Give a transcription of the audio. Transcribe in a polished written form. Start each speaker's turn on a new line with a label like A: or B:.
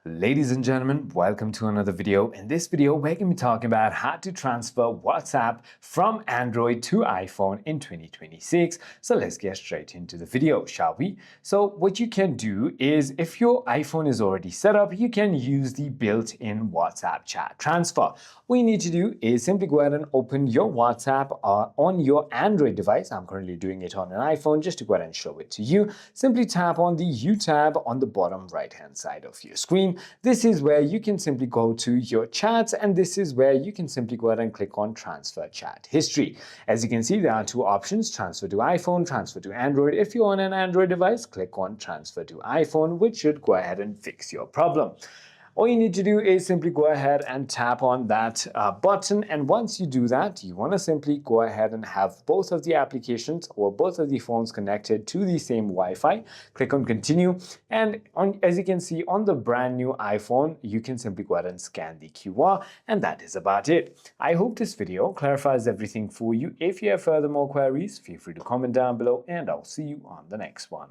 A: Ladies and gentlemen, welcome to another video. In this video, we're going to be talking about how to transfer WhatsApp from Android to iPhone in 2026. So let's get straight into the video, shall we? So what you can do is, if your iPhone is already set up, you can use the built-in WhatsApp chat transfer. What you need to do is simply go ahead and open your WhatsApp on your Android device. I'm currently doing it on an iPhone just to go ahead and show it to you. Simply tap on the U tab on the bottom right-hand side of your screen. This is where you can simply go to your chats, and this is where you can simply go ahead and click on transfer chat history. As you can see, there are two options: transfer to iPhone, transfer to Android. If you're on an Android device, click on transfer to iPhone, which should go ahead and fix your problem. All you need to do is simply go ahead and tap on that button, and once you do that, you want to simply go ahead and have both of the applications or both of the phones connected to the same Wi-Fi. Click on continue, and as you can see on the brand new iPhone, you can simply go ahead and scan the QR, and that is about it. I hope this video clarifies everything for you. If you have further more queries, feel free to comment down below, and I'll see you on the next one.